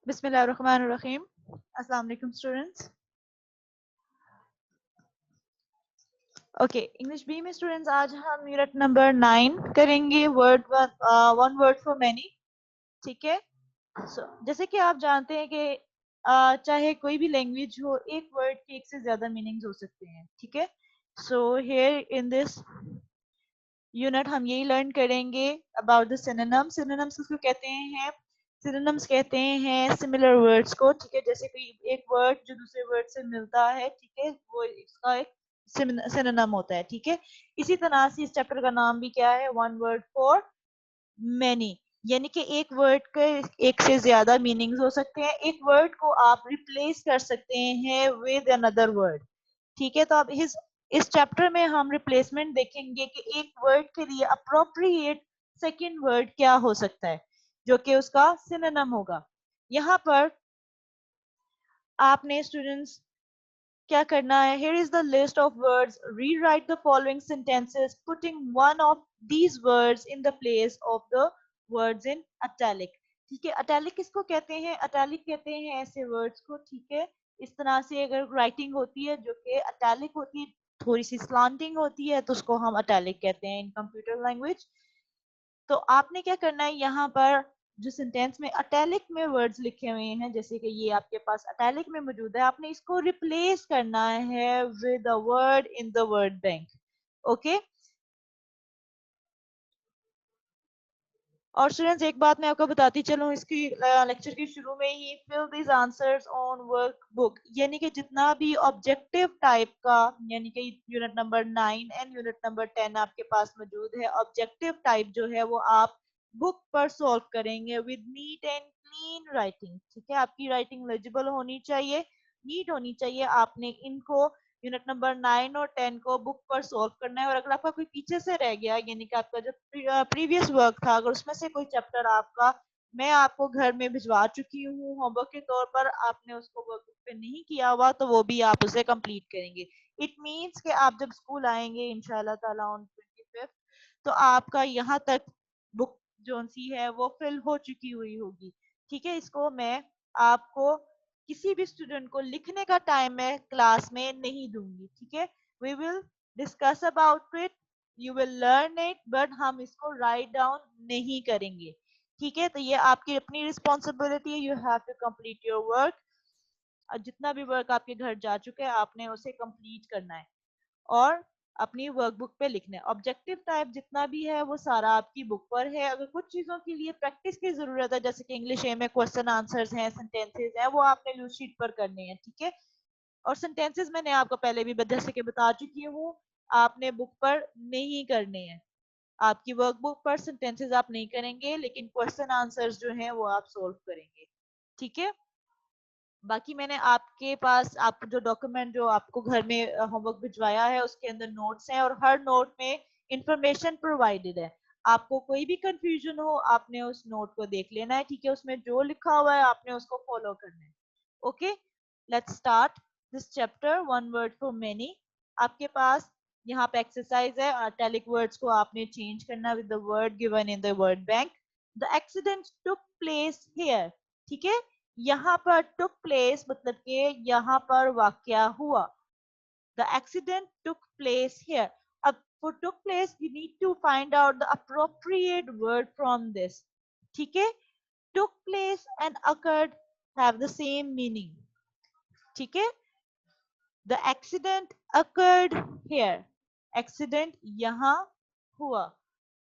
बिस्मिल्लाहिर्रहमानिर्रहीम। अस्सलाम वालेकुम स्टूडेंट्स। ओके, इंग्लिश बी में स्टूडेंट्स आज हम यूनिट नंबर 9 करेंगे, वन वर्ड फॉर मैनी। ठीक है। जैसे कि आप जानते हैं कि चाहे कोई भी लैंग्वेज हो, एक वर्ड के एक से ज्यादा मीनिंग्स हो सकते हैं। ठीक है। So here in this unit हम यही लर्न करेंगे अबाउट द सिनोनिम्स। सिनोनिम्स किसको कहते हैं? सिनोनिम्स कहते हैं सिमिलर वर्ड्स को। ठीक है, जैसे कोई एक वर्ड जो दूसरे वर्ड से मिलता है, ठीक है, वो इसका एक सिनोनिम होता है। ठीक है। इसी तरह से इस चैप्टर का नाम भी क्या है? One word for many. यानी कि एक वर्ड के एक से ज्यादा मीनिंग्स हो सकते हैं। एक वर्ड को आप रिप्लेस कर सकते हैं विद अनदर वर्ड। ठीक है। तो अब इस चैप्टर में हम रिप्लेसमेंट देखेंगे कि एक वर्ड के लिए अप्रोप्रिएट सेकंड वर्ड क्या हो सकता है जो कि उसका सिनोनिम होगा। यहाँ पर आपने स्टूडेंट्स क्या करना है? Here is the list of words. Rewrite the following sentences, putting one of these words in the place of the words in italic. ठीक है। italic किसको कहते हैं? italic कहते हैं ऐसे words को। ठीक है। इस तरह से अगर writing होती है जो कि italic होती है, थोड़ी सी slanting होती है, तो उसको हम italic कहते हैं in computer language। तो आपने क्या करना है? यहाँ पर जो सेंटेंस में अटैलिक में वर्ड्स लिखे हुए हैं, जैसे कि ये आपके पास अटैलिक में मौजूद है, आपने इसको रिप्लेस करना है with a word in the word bank. Okay. और स्टूडेंट्स एक बात मैं आपको बताती चलूं, इसकी लेक्चर के शुरू में ही, fill these answers on workbook. यानी कि जितना भी ऑब्जेक्टिव टाइप का, यानी कि unit number 9 and unit number 10 आपके पास मौजूद है, ऑब्जेक्टिव टाइप जो है वो आप बुक पर सॉल्व करेंगे with neat and clean writing. ठीक है। आपकी राइटिंग लेजिबल होनी चाहिए, नीट होनी चाहिए। आपने इनको यूनिट नंबर 9 और 10 को बुक पर सॉल्व करना है। और अगर आपका कोई पीछे से रह गया, यानी कि आपका जो प्रीवियस वर्क था, अगर उसमें से कोई चैप्टर आपका मैं आपको घर में भिजवा चुकी हूँ होमवर्क के तौर पर, आपने उसको वर्कबुक पे नहीं किया हुआ, तो वो भी आप उसे कंप्लीट करेंगे। इट मीन्स कि आप जब स्कूल आएंगे इंशाल्लाह ताला ऑन 25, तो आपका यहाँ तक बुक जो सी है वो फिल हो चुकी हुई होगी। ठीक है। इसको मैं आपको किसी भी स्टूडेंट को लिखने का टाइम मैं क्लास में नहीं दूंगी। ठीक है। We will discuss about it, you will learn it, but हम इसको राइट डाउन नहीं करेंगे। ठीक है। तो ये आपकी अपनी रिस्पॉन्सिबिलिटी है, you have to complete your work. जितना भी वर्क आपके घर जा चुके हैं आपने उसे कंप्लीट करना है और अपनी वर्कबुक पे लिखना है। ऑब्जेक्टिव टाइप जितना भी है वो सारा आपकी बुक पर है। अगर कुछ चीजों के लिए प्रैक्टिस की जरूरत है, जैसे कि इंग्लिश ए में क्वेश्चन आंसर्स हैं, सेंटेंसेस हैं, वो आपने लूज शीट पर करने हैं। ठीक है। और सेंटेंसेस मैंने आपको पहले भी जैसे कि बता चुकी हूँ, आपने बुक पर नहीं करने हैं। आपकी वर्कबुक पर सेंटेंसेस आप नहीं करेंगे, लेकिन क्वेश्चन आंसर्स जो हैं वो आप सोल्व करेंगे। ठीक है। बाकी मैंने आपके पास आप जो डॉक्यूमेंट जो आपको घर में होमवर्क भिजवाया है उसके अंदर नोट्स हैं, और हर नोट में इंफॉर्मेशन प्रोवाइडेड है। आपको कोई भी कंफ्यूजन हो आपने उस नोट को देख लेना है। ठीक है। उसमें जो लिखा हुआ है आपने उसको फॉलो करना है। Okay, let's start this chapter one word for many. आपके पास यहाँ पे एक्सरसाइज है, इटैलिक वर्ड्स को आपने चेंज करना with the word given in the word bank. The accident took place here. ठीक है। यहाँ पर टुक प्लेस मतलब कि यहाँ पर वाकया हुआ। The accident took place here. अब for took place you need to find out the appropriate word from this. ठीक है। took place and occurred have the same meaning. ठीक है। the accident occurred here. accident यहाँ हुआ।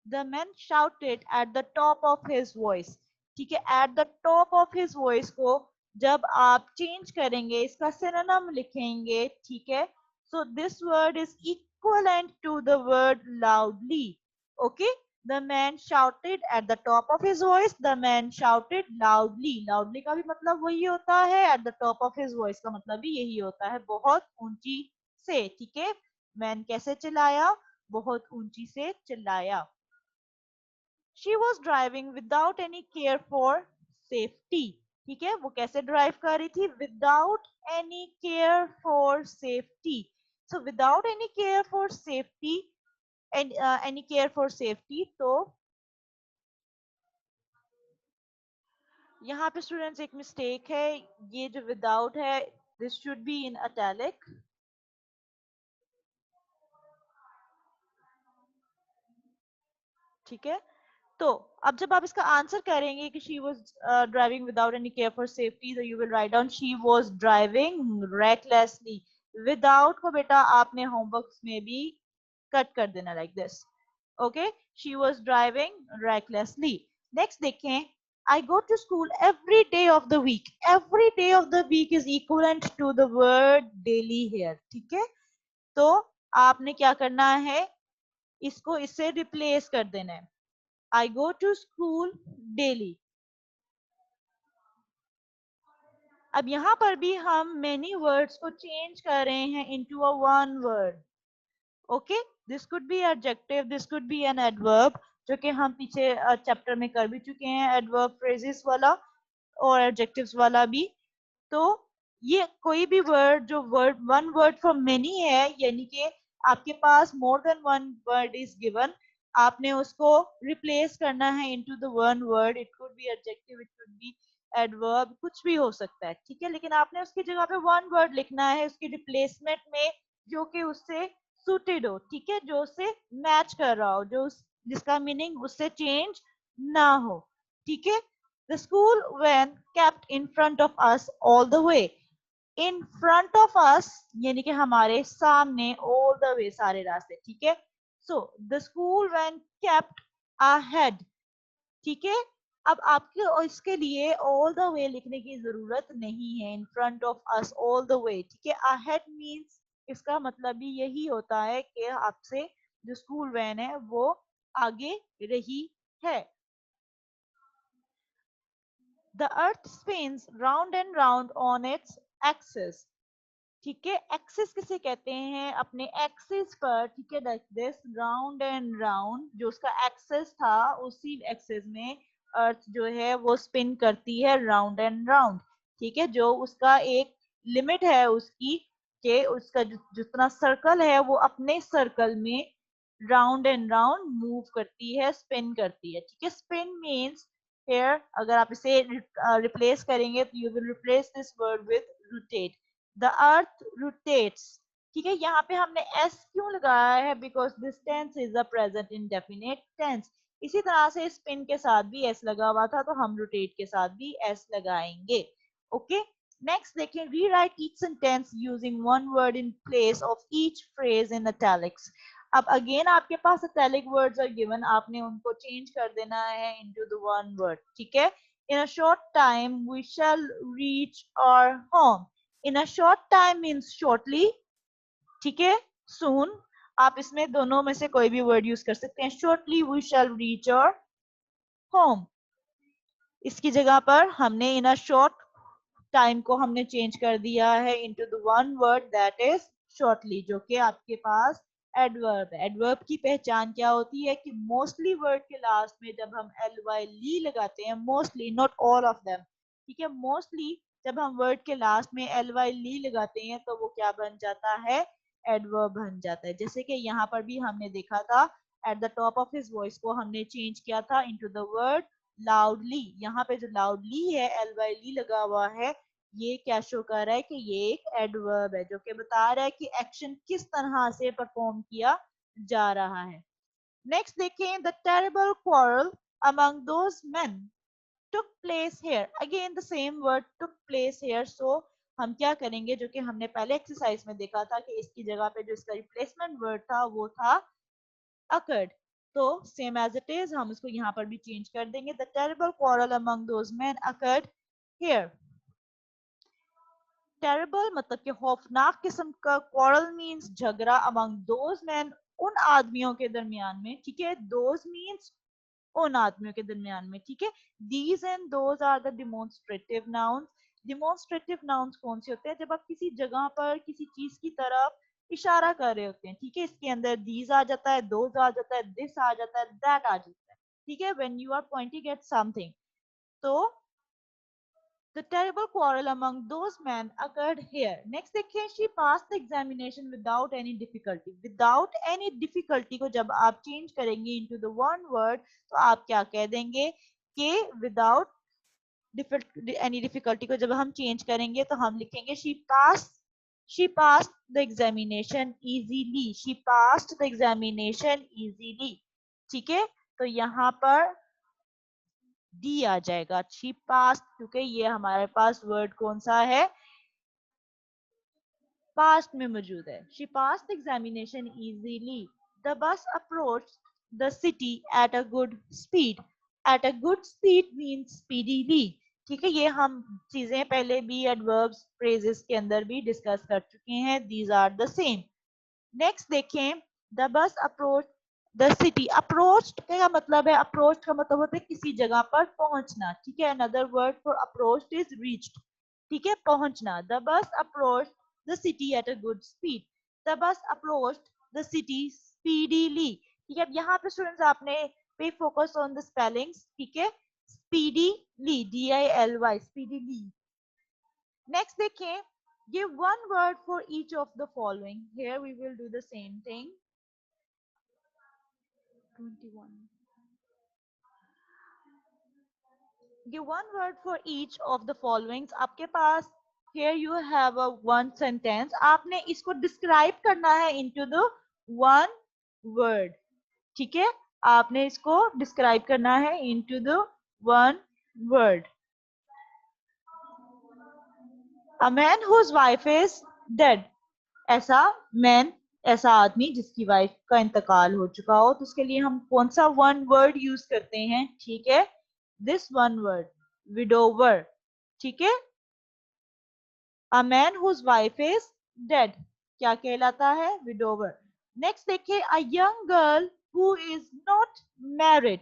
the man shouted at the top of his voice. ठीक है। at the top of his voice को जब आप चेंज करेंगे इसका सिनोनिम लिखेंगे। ठीक है। so this word is equivalent to the word loudly. okay. the man shouted at the top of his voice, the man shouted loudly. loudly का भी मतलब वही होता है, at the top of his voice का मतलब भी यही होता है, बहुत ऊंची से। ठीक है। मैन कैसे चिल्लाया? बहुत ऊंची से चिल्लाया। She was driving without any care for safety. ठीक है। वो कैसे ड्राइव कर रही थी? Without any care for safety. So without any care for safety, तो यहाँ पे स्टूडेंट्स एक मिस्टेक है, ये जो विदाउट है this should be in italic. ठीक है, तो अब जब आप इसका आंसर करेंगे कि she was driving without any care for safety, तो you will write down she was driving recklessly. Without को बेटा आपने होमवर्क में भी कट कर देना like this. Okay, she was driving recklessly. Next देखें, I go to school every day of the week. Every day of the week is equivalent to the word daily here. ठीक है, तो आपने क्या करना है, इसको इससे रिप्लेस कर देना है। I go to school daily. अब यहाँ पर भी हम many words को change कर रहे हैं into a one word. Okay, this could be adjective, this could be an adverb, जो कि हम पीछे चैप्टर में कर भी चुके हैं, adverb phrases वाला और adjectives वाला भी। तो ये कोई भी वर्ड जो word one word from many है, यानी कि आपके पास more than one word is given, आपने उसको रिप्लेस करना है into the one word. It could be adjective, it could be adverb, कुछ भी हो सकता है। ठीक है, लेकिन आपने उसकी जगह पे वन वर्ड लिखना है उसकी रिप्लेसमेंट में, जो कि उससे सुटेड हो। ठीक है, जो उससे मैच कर रहा हो, जो जिसका मीनिंग उससे चेंज ना हो। ठीक है, the school van kept in front of us all the way. In front of us यानी कि हमारे सामने, all the way सारे रास्ते। ठीक है, so the school van kept ahead। ठीक है, अब आपके और इसके लिए all the way लिखने की जरूरत नहीं है, in front of us all the way। ठीक है, ahead means इसका मतलब भी यही होता है कि आपसे जो स्कूल वैन है वो आगे रही है। The earth spins round and round on its axis। ठीक है, एक्सिस किसे कहते हैं, अपने एक्सिस पर। ठीक है, दिस राउंड एंड राउंड, जो उसका एक्सिस था उसी एक्सिस में अर्थ जो है वो स्पिन करती है राउंड एंड राउंड। ठीक है, जो उसका एक लिमिट है उसकी, कि उसका जितना सर्कल है वो अपने सर्कल में राउंड एंड राउंड मूव करती है, स्पिन करती है। ठीक है, स्पिन मीन्स here, अगर आप इसे रिप्लेस करेंगे तो you will replace this word with rotate. The earth rotates. ठीक है, यहाँ पे हमने s क्यों लगाया है, because this tense is a present indefinite tense. इसी तरह से स्पिन के साथ भी s लगा हुआ था, तो हम रोटेट के साथ भी s लगाएंगे। ओके, नेक्स्ट देखें, rewrite each sentence using one word in place of each phrase in italics. अब अगेन आपके पास इटैलिक वर्ड्स आर गिवन, आपने उनको चेंज कर देना है इनटू द वन वर्ड। ठीक है, in a short time we shall reach our home. In a short time means shortly. ठीक है, सून, आप इसमें दोनों में से कोई भी वर्ड यूज कर सकते हैं। Shortly we shall reach our home, इसकी जगह पर हमने इन अ शॉर्ट टाइम को हमने चेंज कर दिया है into the one word that is shortly, जो कि आपके पास एडवर्ब है। एडवर्ब की पहचान क्या होती है कि मोस्टली वर्ड के लास्ट में जब हम एल वाई ली लगाते हैं, mostly, not all of them. ठीक है, मोस्टली जब हम वर्ड के लास्ट में एल वाई ली लगाते हैं तो वो क्या बन जाता है, एडवर्ब बन जाता है। जैसे कि यहाँ पर भी हमने देखा था, at the top of his voice को हमने चेंज किया था इनटू द वर्ड लाउडली। यहाँ पे जो लाउडली है, एल वाई ली लगा हुआ है, ये क्या शो कर रहा है कि ये एक एडवर्ब है, जो कि बता रहा है कि एक्शन किस तरह से परफॉर्म किया जा रहा है। नेक्स्ट देखें, the terrible quarrel among those men took place here। Again the same word took place here। सो हम क्या करेंगे, जो कि हमने पहले एक्सरसाइज में देखा था कि इसकी जगह पे जो इसका रिप्लेसमेंट वर्ड था वो था occurred। तो सेम एज इट इज हम इसको यहाँ पर भी चेंज कर देंगे। The terrible quarrel among those men occurred here। Terrible मतलब कि खौफनाक किस्म का, क्वारल मींस झगड़ा, अमंग दोज मैन उन आदमियों के दरमियान में। ठीक है, दोज मींस उन आदमियों के दरमियान में। ठीक है, these and those are the demonstrative nouns. Demonstrative nouns कौन से होते हैं, जब आप किसी जगह पर किसी चीज की तरफ इशारा कर रहे होते हैं। ठीक है, इसके अंदर दीज आ जाता है, दोज आ जाता है, दिस आ जाता है, दैट आ जाता है। ठीक है, when you are pointing at something. तो the terrible quarrel among those men occurred here. Next देखिए, she passed the examination without any difficulty। Without any difficulty को जब आप change करेंगे into the one word, तो आप क्या कह देंगे कि without एनी डिफिकल्टी को जब हम चेंज करेंगे तो हम लिखेंगे she pass the examination easily, she passed the examination easily. ठीक है, तो यहाँ पर डी आ जाएगा, शी पास, क्योंकि ये हमारे पास वर्ड कौन सा है, पास्ट में मौजूद है। She pass the examination easily. The bus approach the city at a good speed. At a good speed means speedily. ठीक है, ये हम चीजें पहले भी एडवर्ब्स फ्रेजेस के अंदर भी डिस्कस कर चुके हैं, these are the same. Next देखें, the bus approach the city. Approach का मतलब है, अप्रोच का मतलब होता है किसी जगह पर पहुंचना। ठीक है, another word for approach is reached. ठीक है, पहुंचना। The bus approach the city at a good speed. The bus approach the city speedily. ठीक है, अब यहाँ पे स्टूडेंट्स आपने पे फोकस ऑन द स्पेलिंग्स। ठीक है, स्पीडीली, DILY, स्पीडीली। नेक्स्ट देखें, give one word for each of the following. Here we will do the same thing. 21. Give one word for each of the following. आपके पास here you have a one sentence. आपने इसको describe करना है into the one word. ठीक है, आपने इसको describe करना है into the one word. A man whose wife is dead. ऐसा मैन, ऐसा आदमी जिसकी वाइफ का इंतकाल हो चुका हो, तो उसके लिए हम कौन सा वन वर्ड यूज करते हैं? ठीक है, दिस वन वर्ड, विडोवर। ठीक है, a man whose wife is dead क्या कहलाता है? विडोवर। नेक्स्ट देखिए, a young girl who is not married.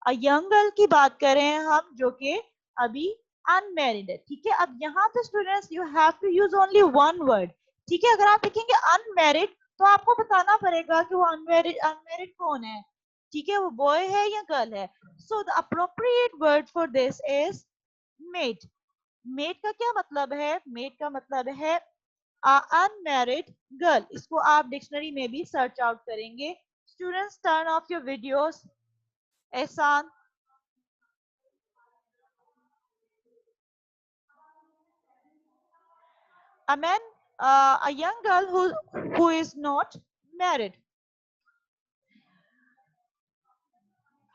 A young girl की बात करें हम जो कि अभी अनमैरिड है। ठीक है, अब यहाँ पे students you have to use only one word. ठीक है, अगर आप लिखेंगे अनमैरिड तो आपको बताना पड़ेगा कि वो अनमैरिड अनमैरिड कौन है। ठीक है, वो बॉय है या गर्ल है। So the appropriate word for this is made. Made का क्या मतलब है? मेड का मतलब है अनमैरिड गर्ल। इसको आप डिक्शनरी में भी सर्च आउट करेंगे। Students turn off your videos. एहसान, a man, a young girl who is not married.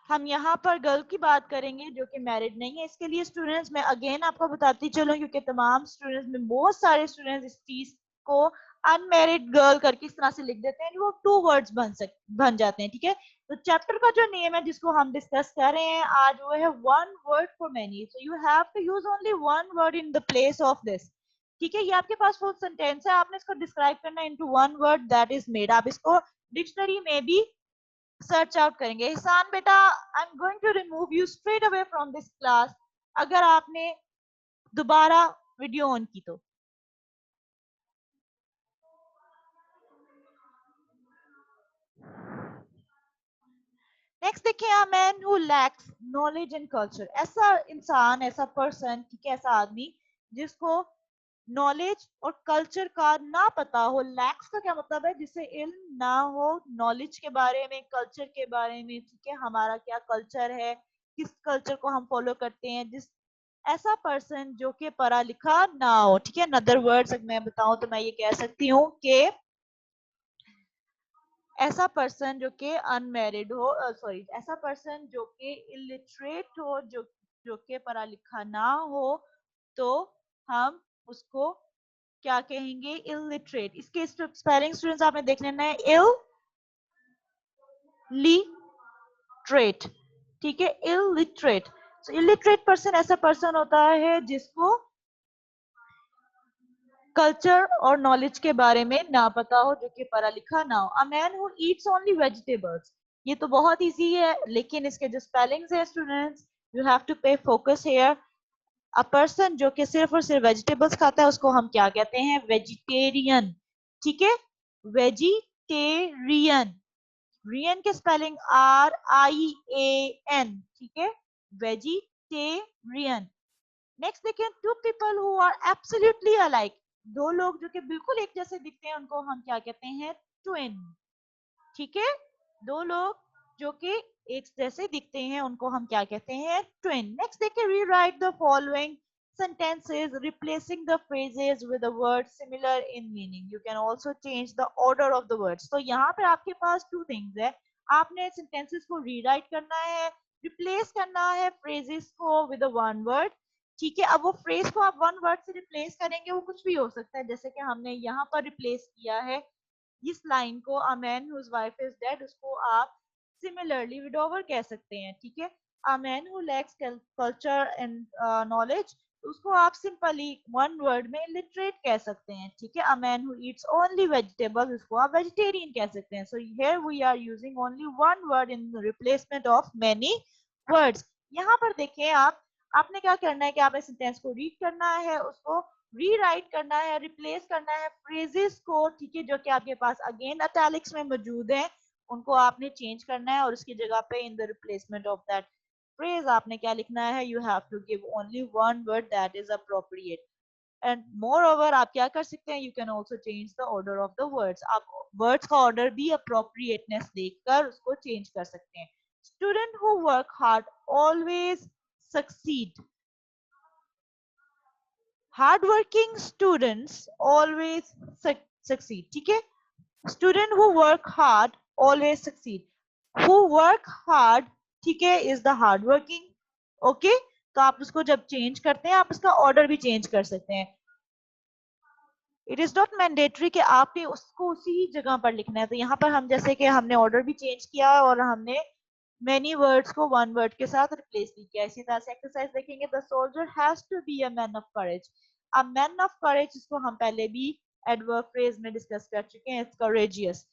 हम यहाँ पर गर्ल की बात करेंगे जो कि मैरिड नहीं है। इसके लिए स्टूडेंट्स मैं अगेन आपको बताती चलूं, क्योंकि तमाम स्टूडेंट्स में बहुत सारे स्टूडेंट्स इस चीज को अनमैरिड गर्ल करके इस तरह से लिख देते हैं, वो टू वर्ड्स बन जाते हैं। ठीक है, तो चैप्टर का जो नेम है जिसको हम डिस्कस कर रहे हैं आज, वो है one word for many. So you have to use only one word in the place of this. ठीक है, ये आपके पास फुल सेंटेंस है, आपने इसको डिस्क्राइब करना into one word, that is made. आप इसको डिक्शनरी में भी सर्च आउट करेंगे। एहसान बेटा, I am going to remove you straight away from this class अगर आपने दोबारा वीडियो ऑन की तो। नेक्स्ट देखिए, a man who lacks knowledge and culture. ऐसा इंसान, ऐसा पर्सन, ठीक है, ऐसा आदमी जिसको नॉलेज और कल्चर का ना पता हो। लैक्स का क्या मतलब है? जिसे इल्म ना हो नॉलेज के बारे में, कल्चर के बारे में। ठीक है, हमारा क्या कल्चर है, किस कल्चर को हम फॉलो करते हैं, जिस ऐसा पर्सन जो कि पढ़ा लिखा ना हो। ठीक है, अदर वर्ड्स मैं बताऊं तो मैं ये कह सकती हूँ कि ऐसा पर्सन जो कि अनमैरिड हो, सॉरी, ऐसा पर्सन जो कि इलिटरेट हो, जो कि पढ़ा लिखा ना हो, तो हम उसको क्या कहेंगे? इलिटरेट। इसके स्पेलिंग स्टूडेंट्स आपने देख लेना है, इलिटरेट। ठीक है, इलिटरेट। सो इलिटरेट पर्सन ऐसा पर्सन होता है जिसको कल्चर और नॉलेज के बारे में ना पता हो, जो कि पढ़ा लिखा ना हो। अ man who eats only vegetables. ये तो बहुत इजी है, लेकिन इसके जो स्पेलिंग्स है स्टूडेंट्स, यू हैव टू पे फोकस हियर। अ पर्सन जो कि सिर्फ और सिर्फ वेजिटेबल्स खाता है उसको हम क्या कहते हैं? वेजिटेरियन। ठीक है, वेजिटेरियन। रियन के स्पेलिंग RIAN। ठीक है, वेजिटेरियन। नेक्स्ट देखिए, two people who are absolutely alike. दो लोग जो कि बिल्कुल एक जैसे दिखते हैं उनको हम क्या कहते हैं? ट्विन। ठीक है, दो लोग जो कि एक जैसे दिखते हैं उनको हम क्या कहते हैं, ट्विन। नेक्स्ट देखिए, rewrite the following sentences replacing the phrases with a word similar in meaning. You can also change the order of the words. तो यहाँ पे आपके पास two things है, आपने sentences को rewrite करना है, replace करना है phrases को with a one word. ठीक है, अब वो phrase को आप one word से replace करेंगे, वो कुछ भी हो सकता है, जैसे कि हमने यहाँ पर replace किया है इस लाइन को, a man whose wife is dead, उसको आप similarly widower कह सकते हैं। ठीक है, a man who lacks culture and knowledge, उसको आप सिंपली वन वर्ड में लिटरेट कह सकते हैं। ठीक है, a man who eats only vegetables, उसको आप वेजिटेरियन कह सकते हैं। So here we are using only one word in replacement of many words. यहाँ पर देखें आप, आपने क्या करना है कि आपने सेंटेंस को रीड करना है, उसको रीराइट करना है, रिप्लेस करना है फ्रेजेस को। ठीक है, जो कि आपके पास अगेन इटैलिक्स में मौजूद है, उनको आपने चेंज करना है और उसकी जगह पे in the replacement of that phrase आपने क्या लिखना है, you have to give only one word that is appropriate. And moreover आप क्या कर सकते हैं, you can also change the order of the words. आप words का order भी appropriateness देखकर उसको change कर सकते हैं। Student who work hard always succeed. Hardworking students always succeed. ठीक है, student who work hard always succeed. Who work hard, ठीक है, is the hard working. Okay, तो आप उसको जब चेंज करते हैं, आप उसका ऑर्डर भी चेंज कर सकते हैं। इट इज नॉट मैंडेटरी कि आपने उसको उसी जगह पर लिखना है। तो यहाँ पर हम जैसे कि हमने ऑर्डर भी चेंज किया और हमने मेनी वर्ड्स को वन वर्ड के साथ रिप्लेस भी किया। इसी तरह से एक्सरसाइज देखेंगे, the soldier has to be a man of courage. A man of courage, इसको हम पहले भी एडवर्ब फ्रेज में डिस्कस कर चुके हैं, it's courageous.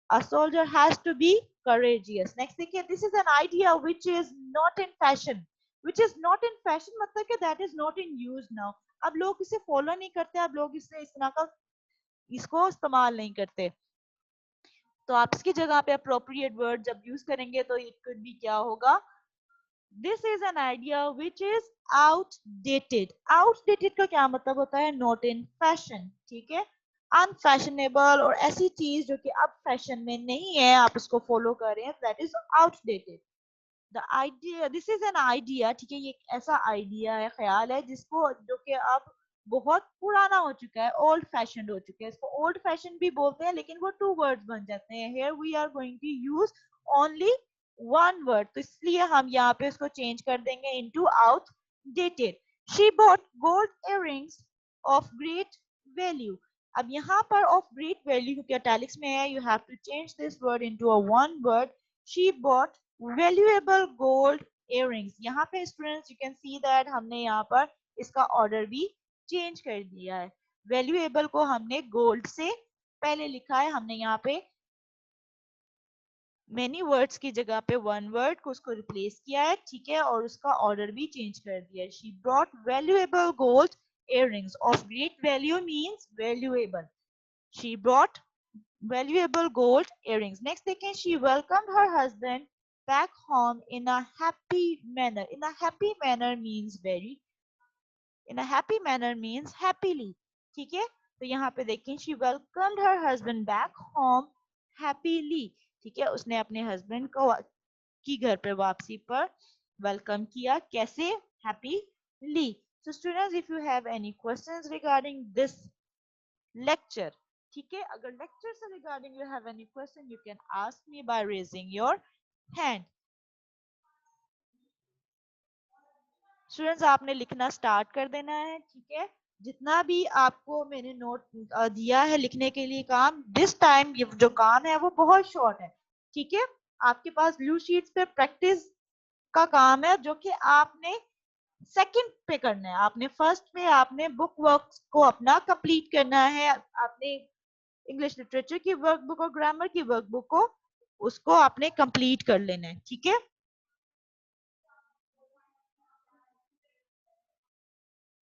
A soldier has to be courageous. Next देखिए, this is an idea which is not in fashion. Which is not in fashion मतलब कि that is not in use now. अब लोग इसे फॉलो नहीं करते, अब लोग इसे इस तरह का इसको इस्तेमाल नहीं करते। तो आप इसकी जगह पे अप्रोप्रिएट वर्ड जब यूज करेंगे तो इट कुड बी क्या होगा, this is an idea which is outdated. Outdated का क्या मतलब होता है, नॉट इन फैशन। ठीक है, अनफैशनेबल और ऐसी चीज जो कि अब फैशन में नहीं है, आप उसको फॉलो कर रहे हैं, that is outdated. The idea, this is an idea, ठीक है, ये एक ऐसा आइडिया है, ख्याल है, जिसको जो कि अब बहुत पुराना हो चुका है, ओल्ड फैशन हो चुका है। इसको ओल्ड फैशन भी बोलते हैं, लेकिन वो टू वर्ड्स बन जाते हैं। Here we are going to use only one word, तो इसलिए हम यहाँ पे इसको चेंज कर देंगे into outdated. She bought gold earrings of great value. अब यहाँ पर ऑफ ग्रेट वैल्यू क्योंकि इटैलिक्स में है, you have to change this word into a one word. She bought valuable gold earrings. यहाँ पे students you can see that हमने यहाँ पर इसका ऑर्डर भी चेंज कर दिया है। वैल्यूएबल को हमने गोल्ड से पहले लिखा है, हमने यहाँ पे मेनी वर्ड्स की जगह पे वन वर्ड को उसको रिप्लेस किया है। ठीक है, और उसका ऑर्डर भी चेंज कर दिया है। She brought valuable gold earrings of great value means valuable. She brought valuable gold earrings. Next देखें, she welcomed her husband back home in a happy manner. In a happy manner means very, in a happy manner means happily. ठीक है, तो यहाँ पे देखें, she welcomed her husband back home happily. ठीक है, उसने अपने हस्बैंड को की घर पे वापसी पर वेलकम किया, कैसे, happily. So students, if you have any questions regarding this lecture, ठीक है, अगर लेक्चर से regarding you have any question, you can ask me by raising your hand. Students, आपने लिखना स्टार्ट कर देना है। ठीक है, जितना भी आपको मैंने नोट दिया है लिखने के लिए काम, दिस टाइम ये जो काम है वो बहुत शॉर्ट है। ठीक है, आपके पास ब्लू शीट्स पे प्रैक्टिस का काम है, जो कि आपने सेकंड पे करना है। आपने फर्स्ट पे आपने बुक वर्क को अपना कंप्लीट करना है, आपने इंग्लिश लिटरेचर की वर्कबुक और ग्रामर की वर्कबुक को उसको आपने कंप्लीट कर लेना है। ठीक है,